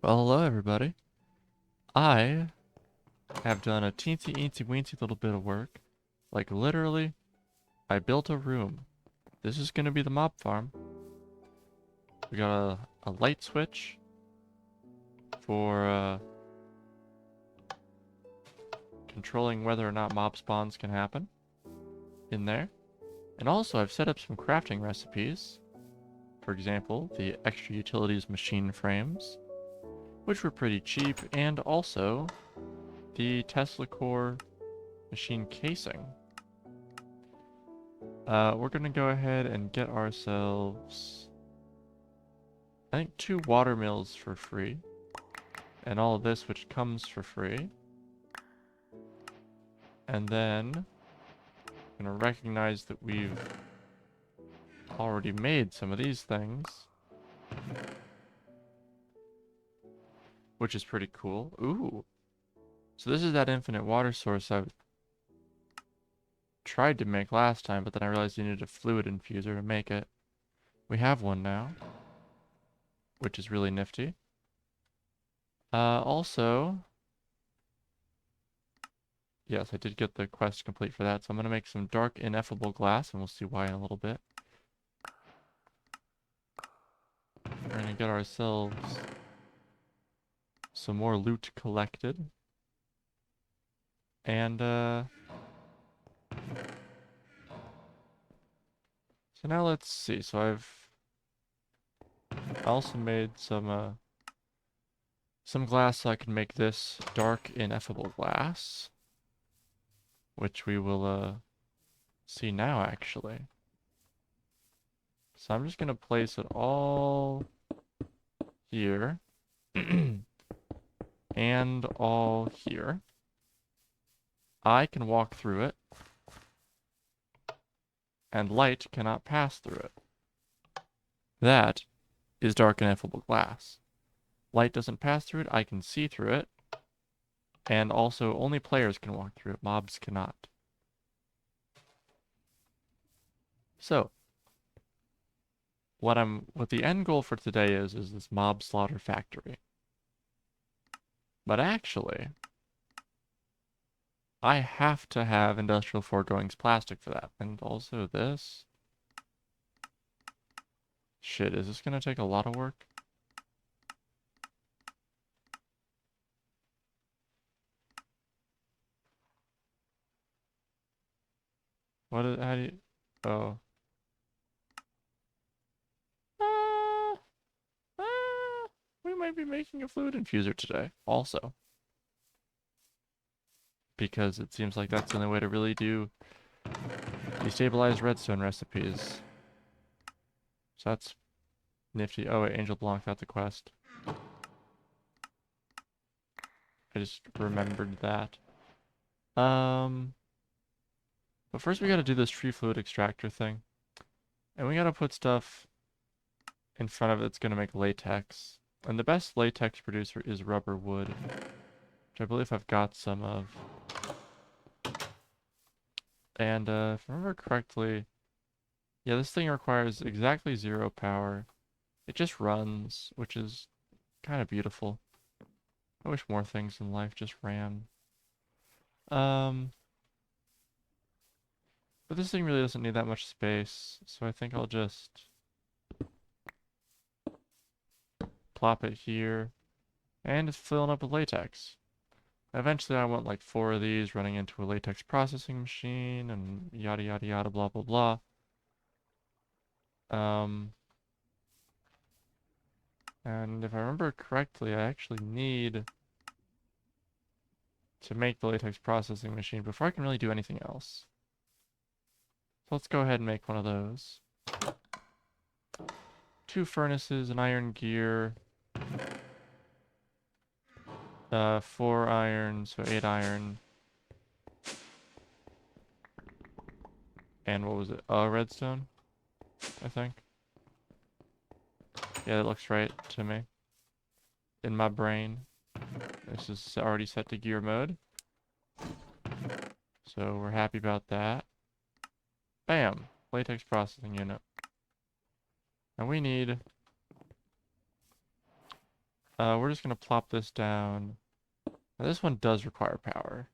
Well, hello everybody. I have done a teensy eensy weensy little bit of work. Like literally, I built a room. This is gonna be the mob farm. We got a light switch for controlling whether or not mob spawns can happen in there. And also I've set up some crafting recipes. For example, the extra utilities machine frames, which were pretty cheap, and also the Tesla core machine casing. We're gonna go ahead and get ourselves, I think, 2 water mills for free. And all of this, which comes for free. And then, I'm gonna recognize that we've already made some of these things, which is pretty cool. Ooh. So this is that infinite water source I tried to make last time, but then I realized you needed a fluid infuser to make it. We have one now, which is really nifty. Also, yes, I did get the quest complete for that, so I'm going to make some dark ineffable glass, and we'll see why in a little bit. We're going to get ourselves some more loot collected. And, so now let's see. So I've also made some glass so I can make this dark ineffable glass, which we will, see now, actually. So I'm just going to place it all here. And all here. I can walk through it, and light cannot pass through it. That is dark ineffable glass. Light doesn't pass through it, I can see through it, and also only players can walk through it, mobs cannot. So, what the end goal for today is this mob slaughter factory. But actually, I have to have industrial foregoings plastic for that, and also this. Shit, is this gonna take a lot of work? How do you, oh. Uh, we might be making a fluid infuser today, also. Because it seems like that's the only way to really do destabilized redstone recipes. So that's nifty. Oh wait, Angel Blanc got the quest. I just remembered that. But first we gotta do this tree fluid extractor thing. And we gotta put stuff in front of it that's gonna make latex. And the best latex producer is rubber wood, which I believe I've got some of. And if I remember correctly, yeah, this thing requires exactly 0 power. It just runs, which is kind of beautiful. I wish more things in life just ran. Um, but this thing really doesn't need that much space, so I think I'll just plop it here, and it's filling up with latex. Eventually I want like 4 of these running into a latex processing machine, and yada yada yada blah blah blah. And if I remember correctly, I actually need to make the latex processing machine before I can really do anything else. So let's go ahead and make one of those. 2 furnaces, an iron gear, 4 iron, so 8 iron. And what was it? Redstone, I think. Yeah, that looks right to me. In my brain. This is already set to gear mode. So we're happy about that. Bam! Latex processing unit. And we need We're just gonna plop this down. Now, this one does require power.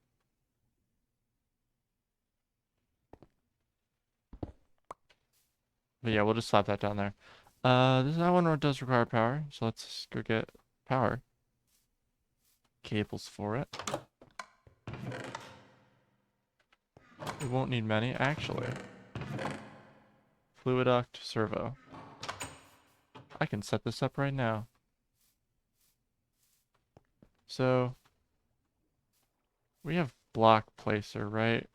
But yeah, we'll just slap that down there. That one does require power, so let's go get power cables for it. We won't need many, actually. Fluid duct servo. I can set this up right now. So we have block placer, right?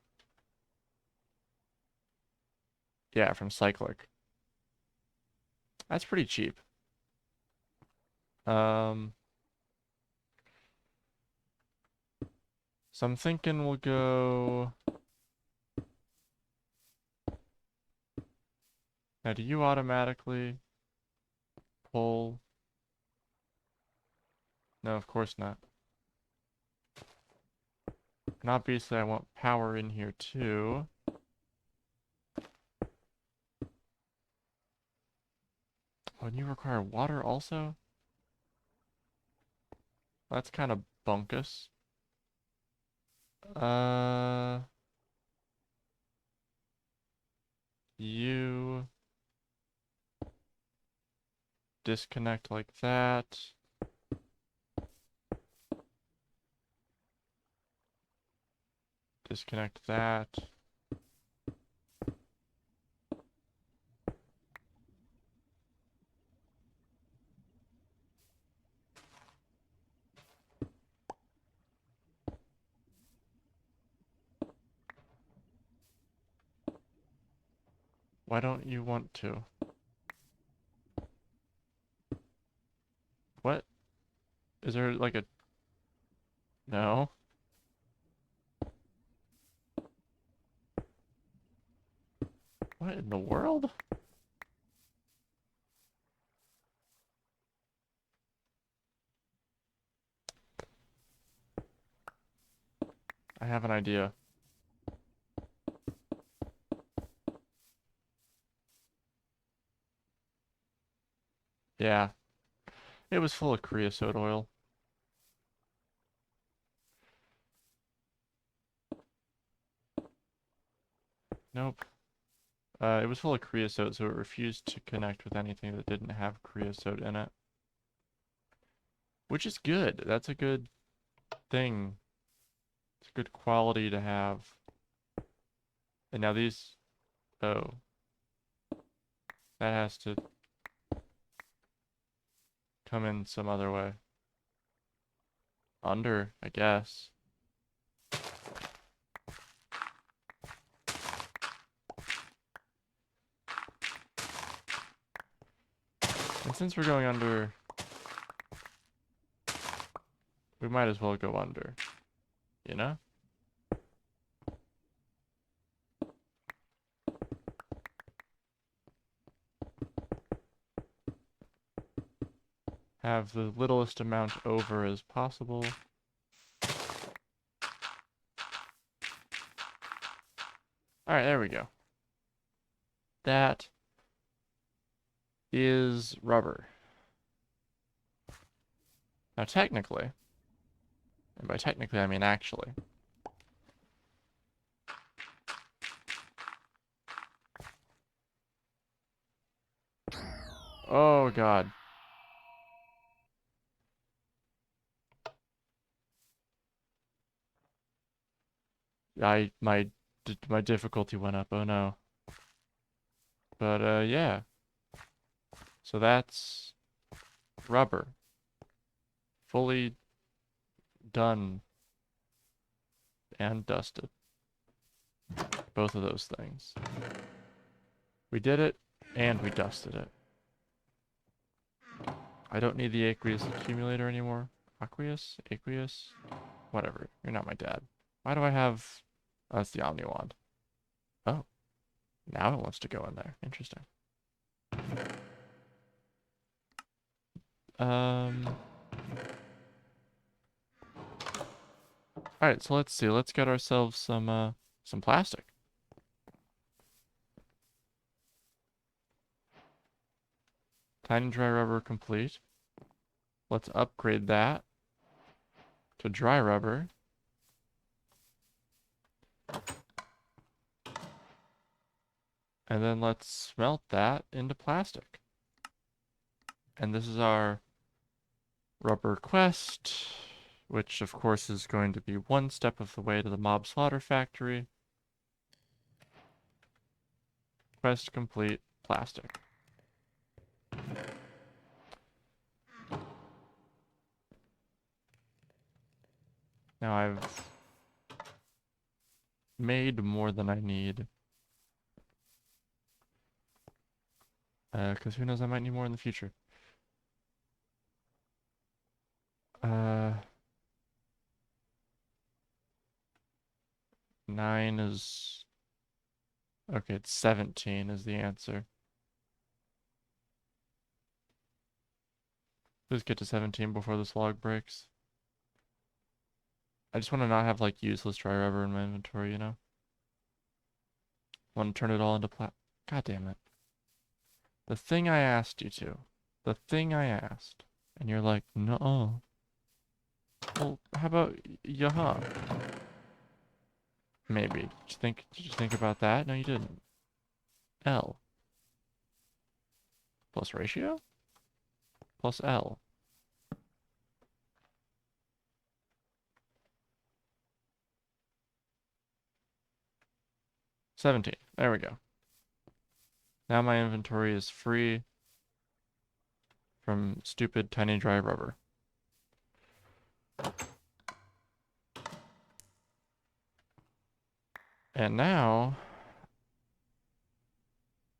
Yeah, from Cyclic. That's pretty cheap. So I'm thinking we'll go. Now, do you automatically pull? No, of course not. And obviously I want power in here too. Oh, and you require water also? That's kind of bunkus. Uh, you disconnect like that. Disconnect that. Why don't you want to? What? Is there like a... No? What in the world? I have an idea. Yeah. It was full of creosote oil. Nope. It was full of creosote, so it refused to connect with anything that didn't have creosote in it. Which is good. That's a good thing. It's a good quality to have. And now these... Oh. That has to come in some other way. Under, I guess. And since we're going under, we might as well go under. You know? Have the littlest amount over as possible. Alright, there we go. That is rubber. Now technically, and by technically I mean actually, oh god. My difficulty went up, oh no. But yeah. So that's rubber. Fully done and dusted. Both of those things. We did it, and we dusted it. I don't need the aqueous accumulator anymore. Aqueous? Aqueous? Whatever. You're not my dad. Why do I have... Oh, that's the Omni Wand. Oh. Now it wants to go in there. Interesting. Alright, so let's see. Let's get ourselves some plastic. Tiny dry rubber complete. Let's upgrade that to dry rubber. And then let's smelt that into plastic. And this is our rubber quest, which of course is going to be one step of the way to the mob slaughter factory. Quest complete, plastic. Now I've made more than I need. Because who knows, I might need more in the future. 9 is... Okay, it's 17 is the answer. Please get to 17 before this log breaks. I just want to not have, like, useless dry rubber in my inventory, you know? I want to turn it all into God damn it. The thing I asked you to. The thing I asked. And you're like, no. Well, how about yaha? Maybe. Did you think about that? No, you didn't. L. Plus ratio? Plus L. $17. There we go. Now my inventory is free from stupid tiny dry rubber. And now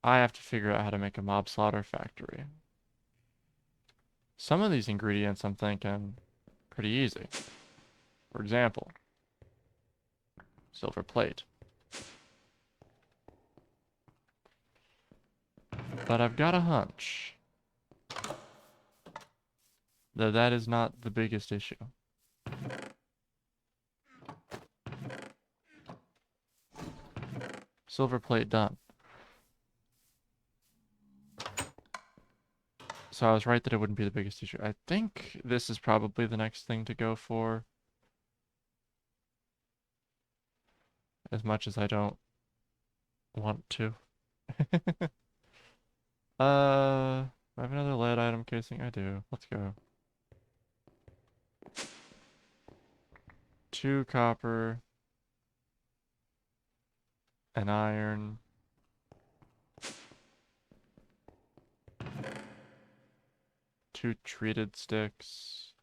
I have to figure out how to make a mob slaughter factory. Some of these ingredients I'm thinking pretty easy. For example, silver plate. But I've got a hunch that that is not the biggest issue. Silver plate done. So I was right that it wouldn't be the biggest issue. I think this is probably the next thing to go for. As much as I don't want to. I have another lead item casing. I do. Let's go. 2 copper. An iron. 2 treated sticks.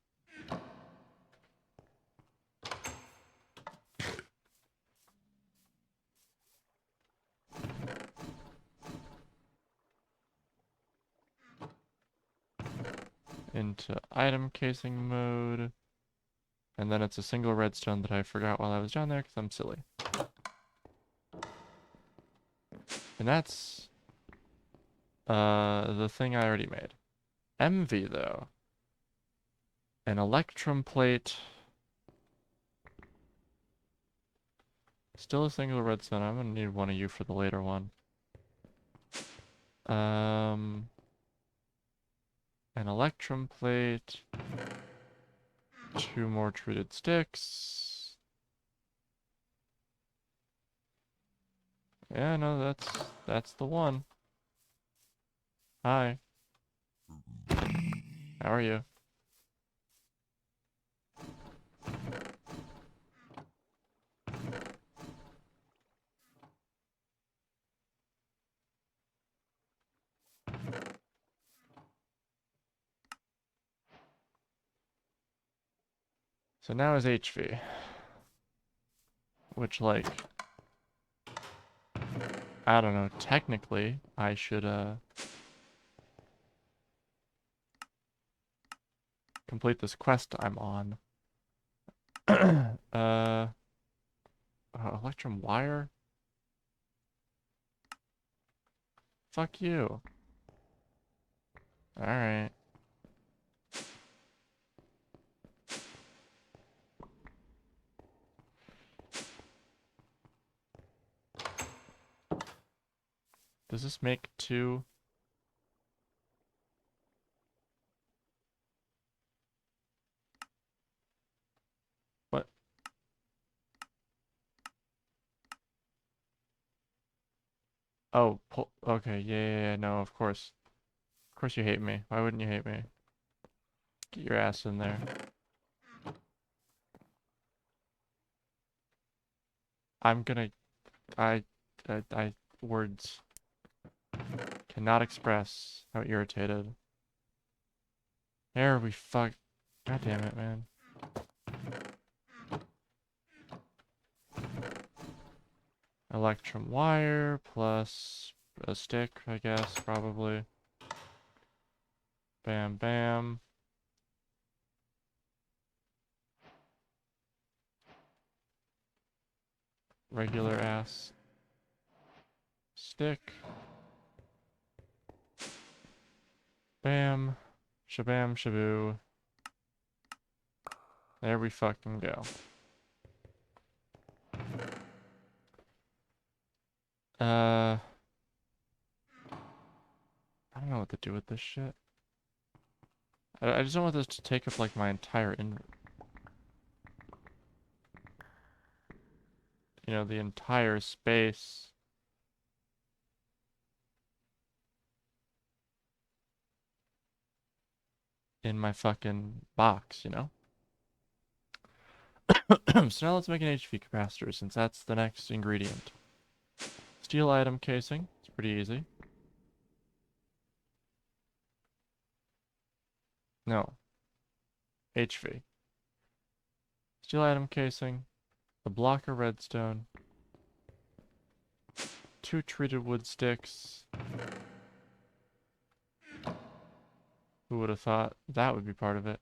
Into item casing mode. And then it's a single redstone that I forgot while I was down there because I'm silly. And that's the thing I already made. MV though. An electrum plate. Still a single redstone. I'm gonna need one of you for the later one. An electrum plate. 2 more treated sticks. Yeah, no, that's the one. Hi. How are you? So now is HV. Which, like, I don't know, technically, I should, complete this quest I'm on. Electrum wire? Fuck you. Alright. Does this make 2? Oh, okay, yeah, no, of course. Of course you hate me. Why wouldn't you hate me? Get your ass in there. I'm gonna, I, words cannot express how irritated. There we fuck. God damn it, man. Electrum wire plus a stick, I guess, probably. Bam, bam. Regular ass stick. Bam. Shabam, shaboo. There we fucking go. I don't know what to do with this shit. I just don't want this to take up like my entire the entire space. In my fucking box, So now let's make an HV capacitor since that's the next ingredient. Steel item casing. It's pretty easy. No. HV. Steel atom casing, a block of redstone, 2 treated wood sticks. Who would have thought that would be part of it?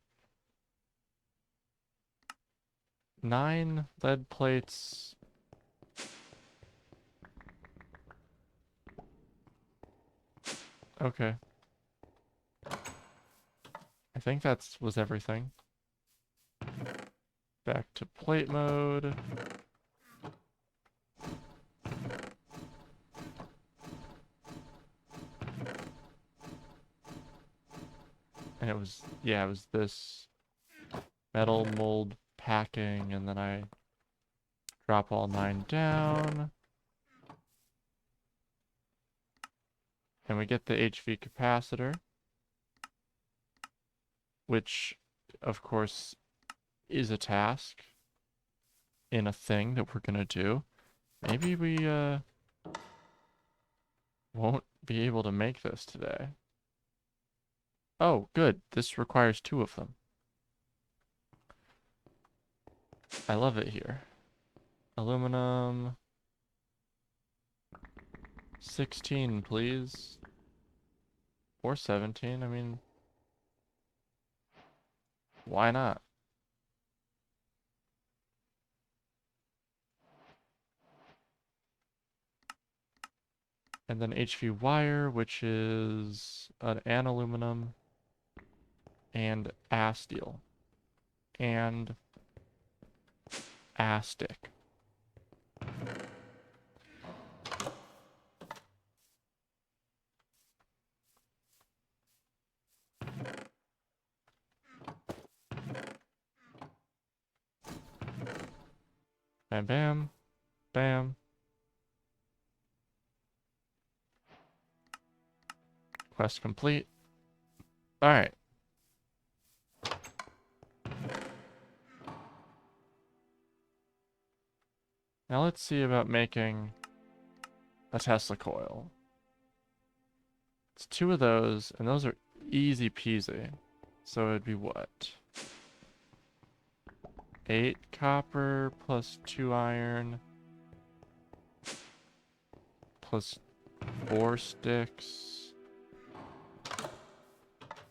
9 lead plates. Okay. I think that was everything. Back to plate mode. And it was this metal mold packing, and then I drop all 9 down. And we get the HV capacitor, which, of course, is a task in a thing that we're gonna do. Maybe we, won't be able to make this today. Oh, good. This requires 2 of them. I love it here. Aluminum. 16, please. Or 17, I mean... Why not? And then HV wire, which is an aluminum and a steel. And a stick. Bam, bam. Bam. Quest complete. Alright. Now let's see about making a Tesla coil. It's 2 of those, and those are easy peasy. So it'd be what? 8 copper plus 2 iron plus 4 sticks.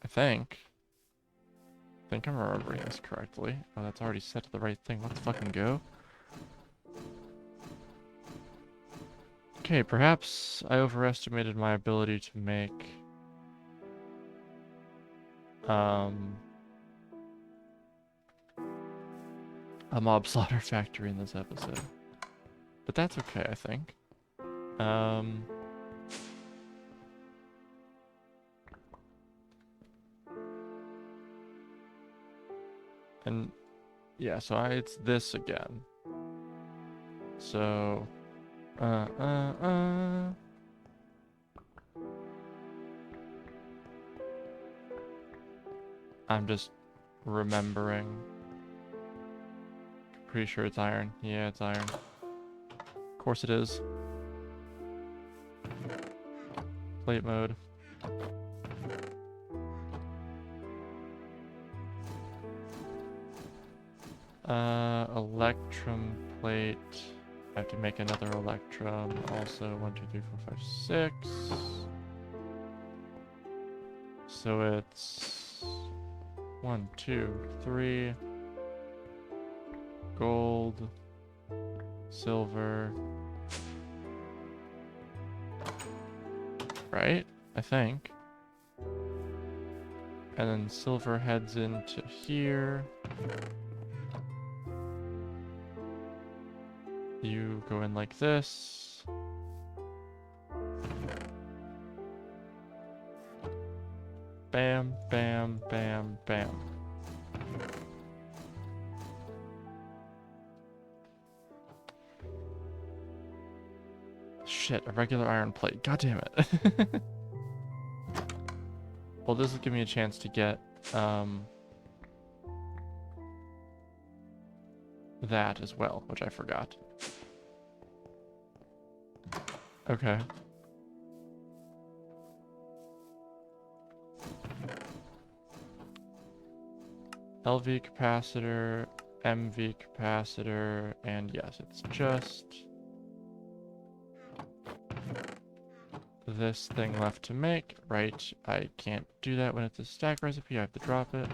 I think I'm remembering this correctly. Oh, that's already set to the right thing. Let's fucking go. Okay, perhaps I overestimated my ability to make a mob slaughter factory in this episode. But that's okay, I think. And yeah, so it's this again. So, I'm just remembering. Pretty sure it's iron. Yeah, it's iron. Of course it is. Plate mode. Electrum plate. I have to make another electrum. Also, 1, 2, 3, 4, 5, 6. So it's 1, 2, 3. Gold. Silver. Right? I think. And then silver heads into here. You go in like this. Bam, bam, bam, bam. Shit, a regular iron plate. God damn it. Well, this will give me a chance to get, that as well, which I forgot. Okay. LV capacitor, MV capacitor, and yes, it's just this thing left to make. Right, I can't do that when it's a stack recipe, I have to drop it.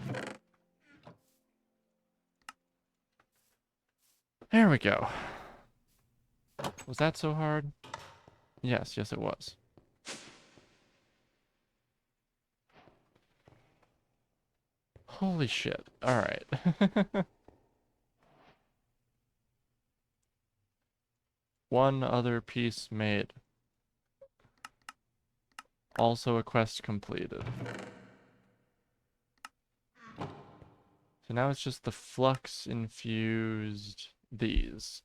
There we go. Was that so hard? Yes, yes it was. Holy shit. Alright. One other piece made. Also a quest completed. So now it's just the flux infused these.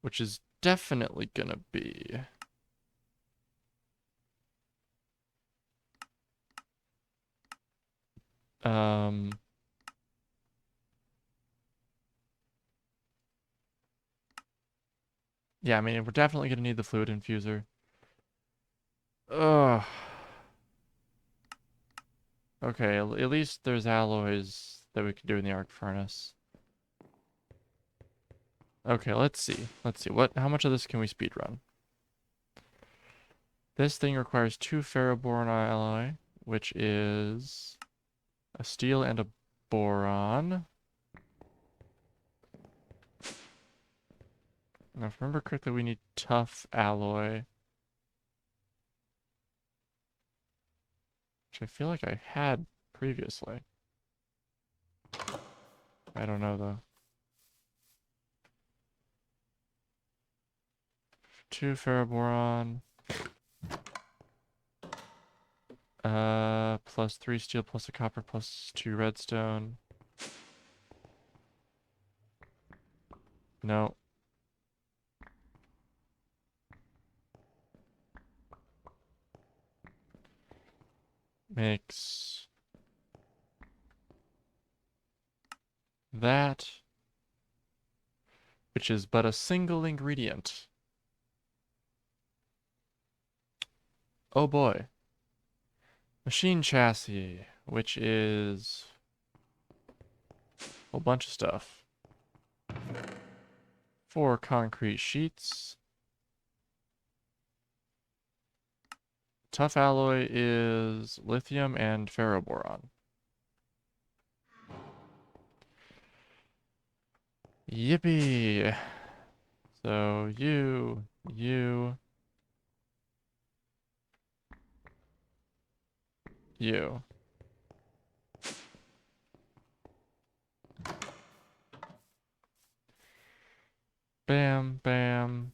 Which is definitely gonna be yeah, I mean, we're definitely gonna need the fluid infuser. Ugh. Okay, at least there's alloys that we can do in the arc furnace. Okay, let's see. Let's see. How much of this can we speedrun? This thing requires 2 ferroboron alloy, which is a steel and a boron. Now, if I remember correctly, we need tough alloy. Which I feel like I had previously. I don't know, though. 2 ferroboron. Plus 3 steel, plus a copper, plus 2 redstone. No. Makes that, which is but a single ingredient. Oh boy. Machine chassis, which is a whole bunch of stuff. 4 concrete sheets. Tough alloy is lithium and ferroboron. Yippee! So you. Bam, bam.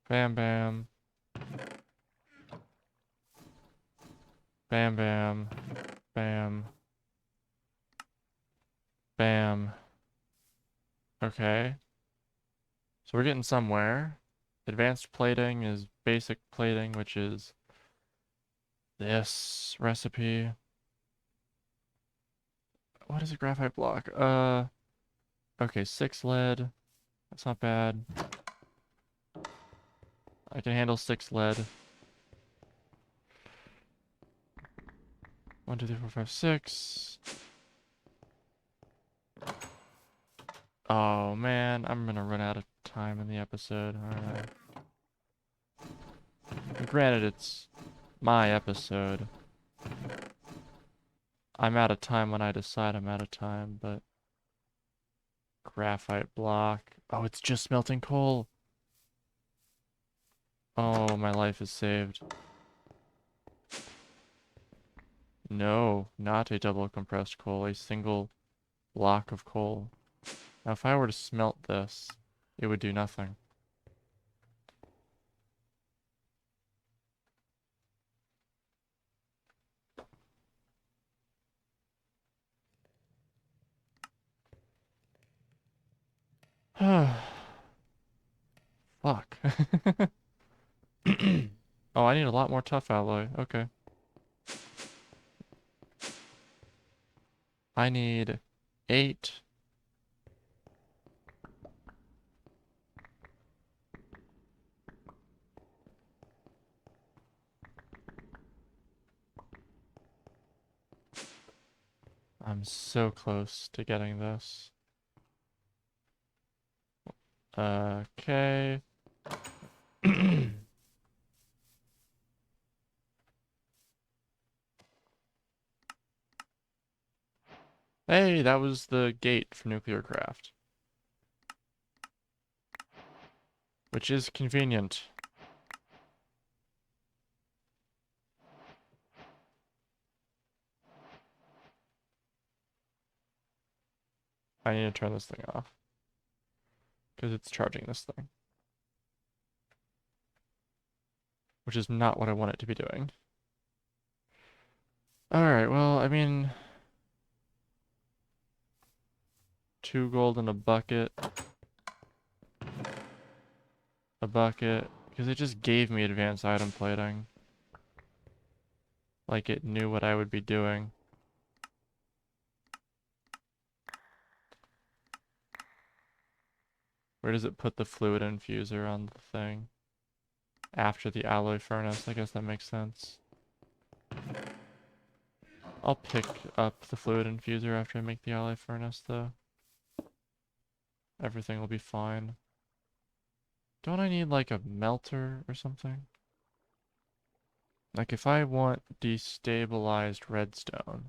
Bam, bam. Bam, bam. Bam. Bam. Okay. So we're getting somewhere. Advanced plating is basic plating, which is this recipe. What is a graphite block? Okay, 6 lead. That's not bad. I can handle 6 lead. 1, 2, 3, 4, 5, 6. Oh man, I'm gonna run out of time in the episode. Alright. Granted, it's my episode. I'm out of time when I decide I'm out of time, but... Graphite block. Oh, it's just smelting coal. Oh, my life is saved. No, not a double compressed coal, a single block of coal. Now, if I were to smelt this, it would do nothing. Fuck. Oh, I need a lot more tough alloy. Okay. I need 8. I'm so close to getting this. Okay. Hey, that was the gate for nuclear craft. Which is convenient. I need to turn this thing off. Because it's charging this thing. Which is not what I want it to be doing. Alright, well, I mean... 2 gold in a bucket. A bucket. Because it just gave me advanced item plating. Like it knew what I would be doing. Where does it put the fluid infuser on the thing? After the alloy furnace, I guess that makes sense. I'll pick up the fluid infuser after I make the alloy furnace, though. Everything will be fine. Don't I need, like, a melter or something? Like, if I want destabilized redstone...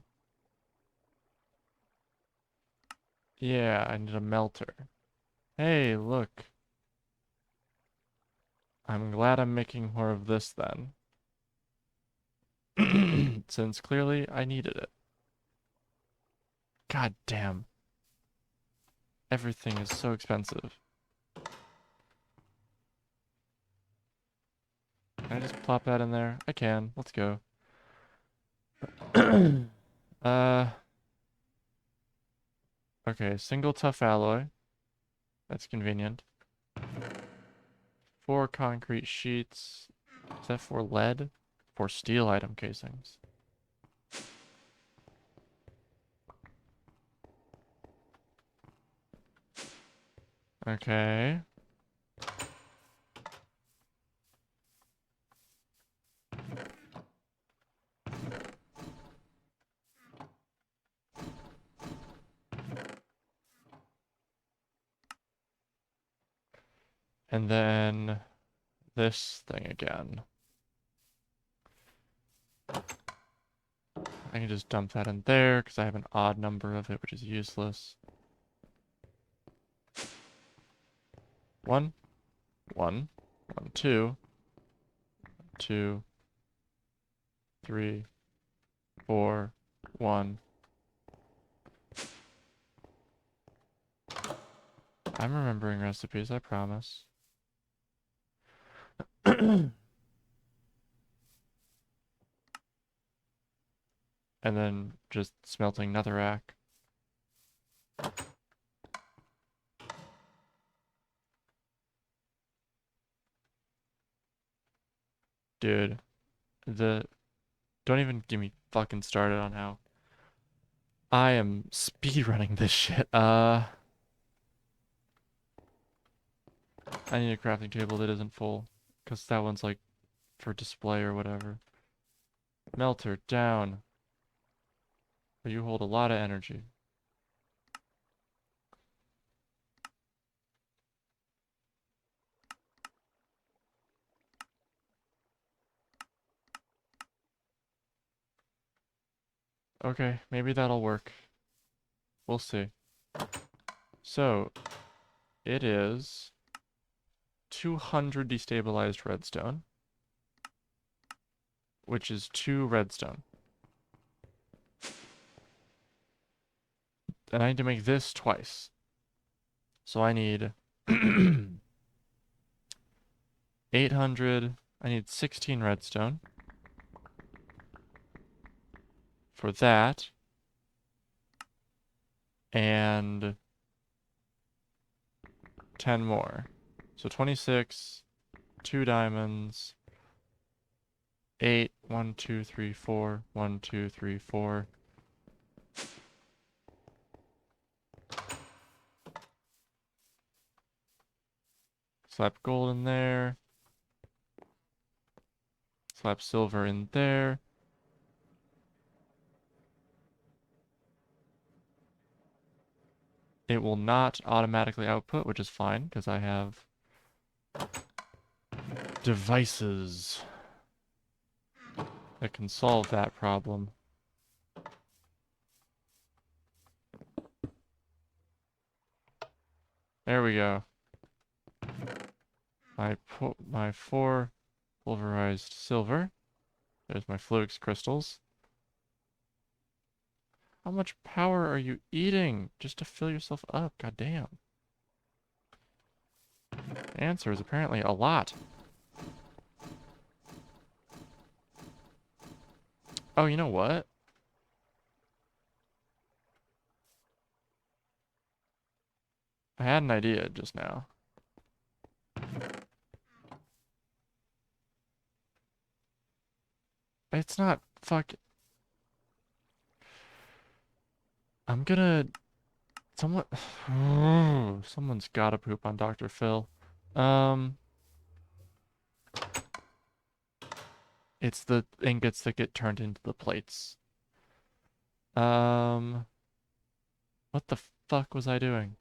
Yeah, I need a melter. Hey, look. I'm glad I'm making more of this, then. Since clearly I needed it. God damn. Everything is so expensive. Can I just plop that in there? I can. Let's go. Okay, single tough alloy. That's convenient. 4 concrete sheets. Is that for lead? For steel item casings. Okay. And then this thing again. I can just dump that in there because I have an odd number of it, which is useless. 1, 1, 1, 2, 2, 3, 4, 1. I'm remembering recipes, I promise. And then just smelting netherrack. Dude, don't even get me fucking started on how I am speedrunning this shit. I need a crafting table that isn't full, because that one's like for display or whatever. Melter, down. But you hold a lot of energy. Okay, maybe that'll work. We'll see. So, it is 200 destabilized redstone, which is 2 redstone. And I need to make this twice. So I need 800, I need 16 redstone for that. And 10 more. So 26, 2 diamonds, 8, 1, 2, 3, 4, 1, 2, 3, 4. Slap gold in there. Slap silver in there. It will not automatically output, which is fine, because I have devices that can solve that problem. There we go. My 4 pulverized silver. There's my Fluix crystals. How much power are you eating just to fill yourself up? God damn. The answer is apparently a lot. Oh, you know what? I had an idea just now. It's not fuck. I'm gonna. Someone. Someone's gotta poop on Dr. Phil. Um. It's the ingots that get turned into the plates. Um. What the fuck was I doing?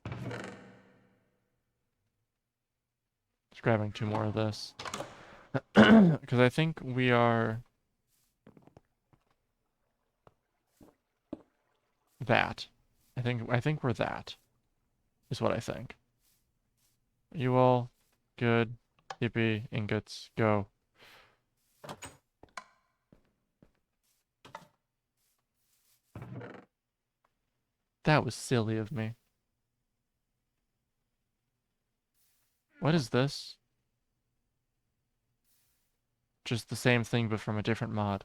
Just grabbing 2 more of this. Because I think we are. That. I think we're that. Is what I think. You all good? Yippee, ingots, go. That was silly of me. What is this? Just the same thing but from a different mod.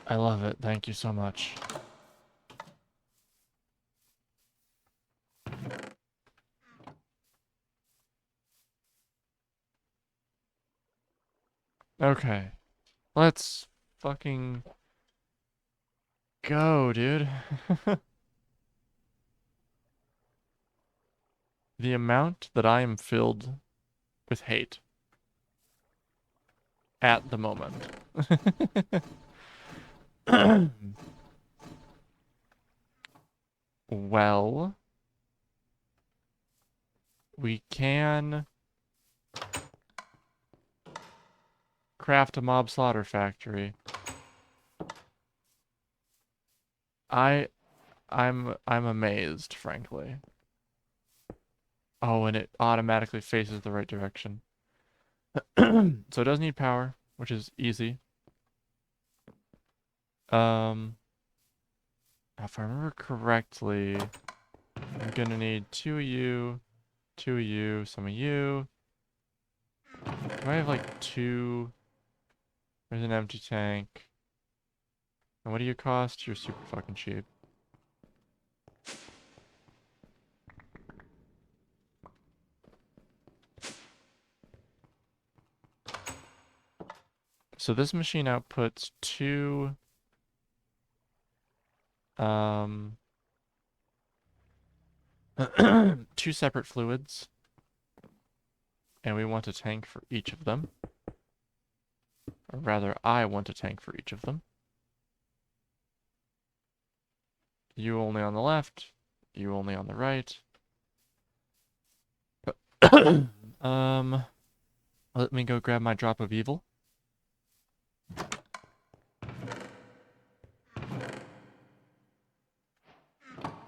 I love it. Thank you so much. Okay. Let's fucking go, dude. The amount that I am filled with hate at the moment. Well, we can craft a mob slaughter factory. I I'm amazed, frankly. Oh, and it automatically faces the right direction. So it does need power, which is easy. If I remember correctly, I'm gonna need 2 of you, 2 of you, some of you. Do I have like 2? There's an empty tank. And what do you cost? You're super fucking cheap. So this machine outputs two two separate fluids, and we want a tank for each of them. Or rather, I want a tank for each of them. You only on the left, you only on the right. Let me go grab my drop of evil.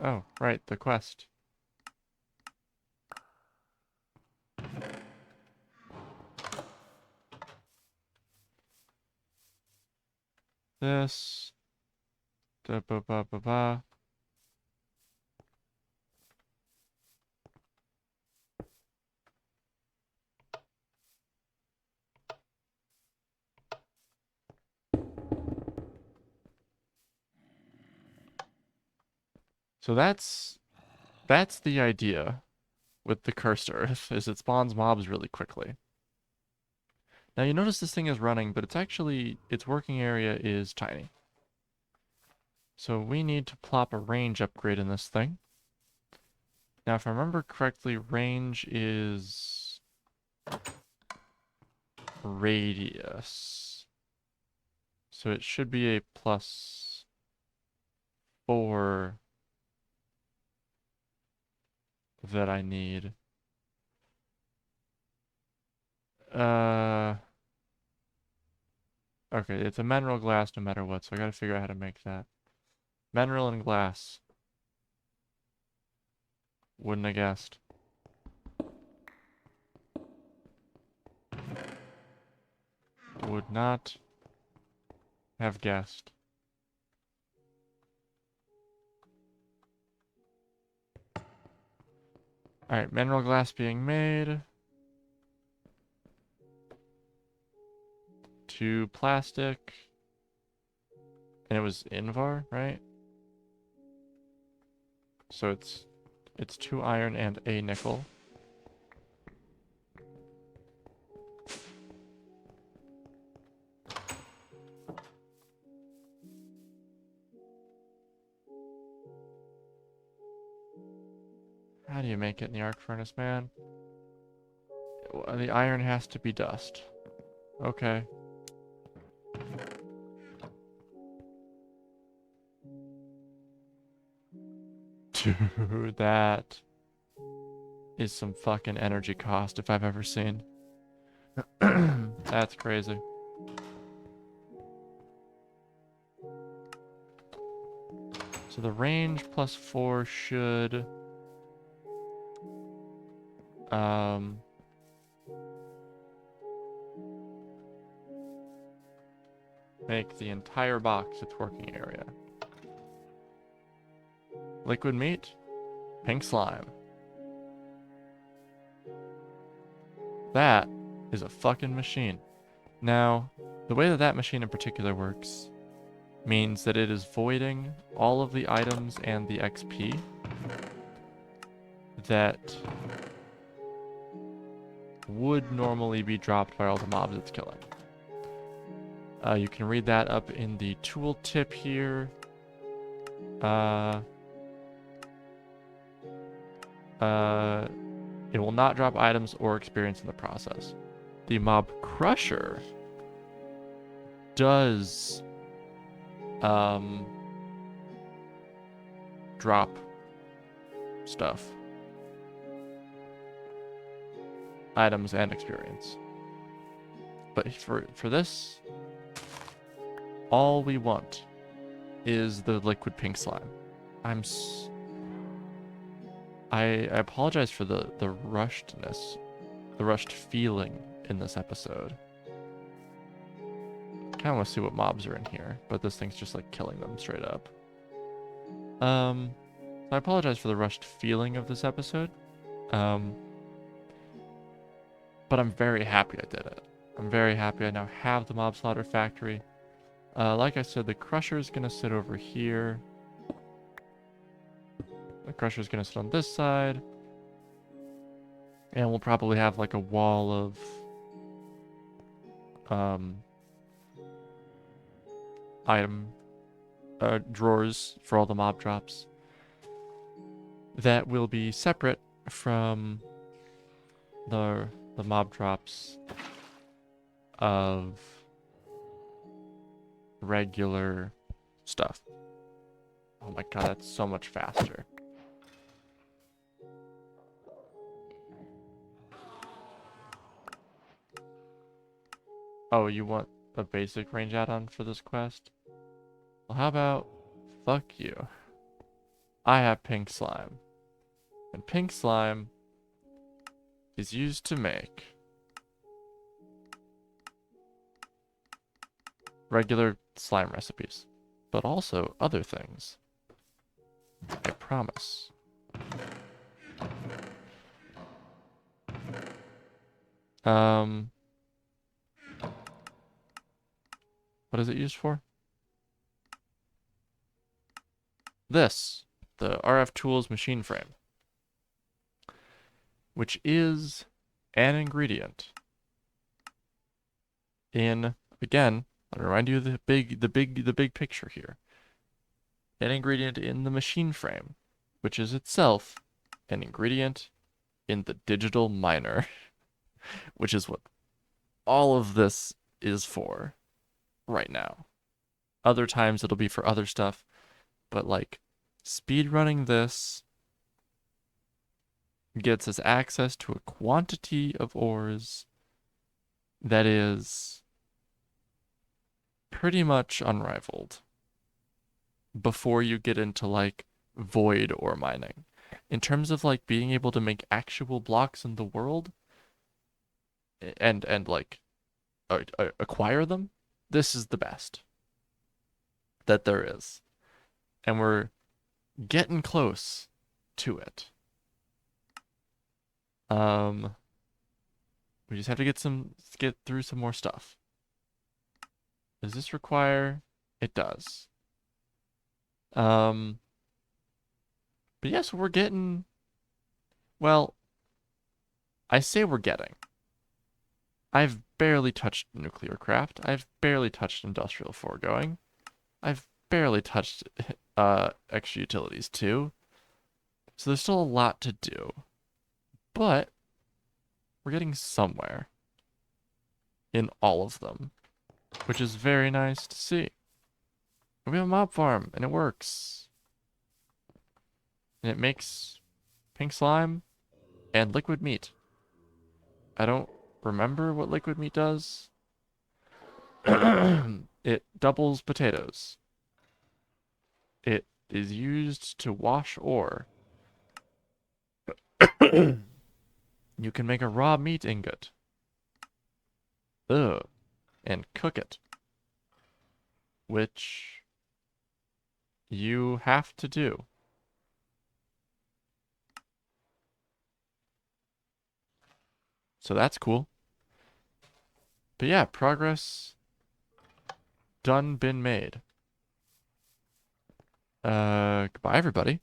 Oh, right, the quest. This. Da ba ba ba ba. So that's the idea with the cursed earth, is it spawns mobs really quickly. Now you notice this thing is running, but its working area is tiny. So we need to plop a range upgrade in this thing. Now if I remember correctly, range is radius. So it should be a +4 that I need. Okay, it's a mineral glass no matter what, so I gotta figure out how to make that. Mineral and glass. Wouldn't have guessed. Would not have guessed. Alright, mineral glass being made. To plastic. And it was Invar, right? So it's 2 iron and a nickel. How do you make it in the arc furnace, man? The iron has to be dust. Okay. Dude, that is some fucking energy cost if I've ever seen. That's crazy. So the range +4 should make the entire box its working area. Liquid meat, pink slime. That is a fucking machine. Now, the way that machine in particular works means that it is voiding all of the items and the XP that would normally be dropped by all the mobs it's killing. You can read that up in the tooltip here. It will not drop items or experience in the process. The mob crusher does drop stuff. Items and experience. But for this, all we want is the liquid pink slime. I apologize for the rushedness, the rushed feeling in this episode. Kind of want to see what mobs are in here, but this thing's just like killing them straight up. I apologize for the rushed feeling of this episode. But I'm very happy I did it. I'm very happy I now have the mob slaughter factory. Like I said, the crusher is gonna sit over here. The crusher is gonna sit on this side. And we'll probably have like a wall of item drawers for all the mob drops that will be separate from the mob drops of regular stuff. Oh my god, that's so much faster. Oh, you want a basic range add-on for this quest? Well, how about fuck you? I have pink slime. And pink slime is used to make regular slime recipes, but also other things. I promise. What is it used for? This, the RF Tools machine frame, which is an ingredient in, again, I'll remind you of the big picture here. An ingredient in the machine frame, which is itself an ingredient in the digital miner, which is what all of this is for right now. Other times it'll be for other stuff, but like speedrunning this gets us access to a quantity of ores that is pretty much unrivaled before you get into like void ore mining. In terms of like being able to make actual blocks in the world and like acquire them, this is the best that there is. And we're getting close to it. We just have to get through some more stuff. Does this require? It does. But yes, we're getting, well, I say we're getting. I've barely touched nuclear craft. I've barely touched industrial foregoing. I've barely touched extra utilities too. So there's still a lot to do. But we're getting somewhere in all of them, which is very nice to see. And we have a mob farm, and it works. And it makes pink slime and liquid meat. I don't remember what liquid meat does. It doubles potatoes. It is used to wash ore. You can make a raw meat ingot. Ugh. And cook it. Which you have to do. So that's cool. But yeah, progress done been made. Goodbye everybody.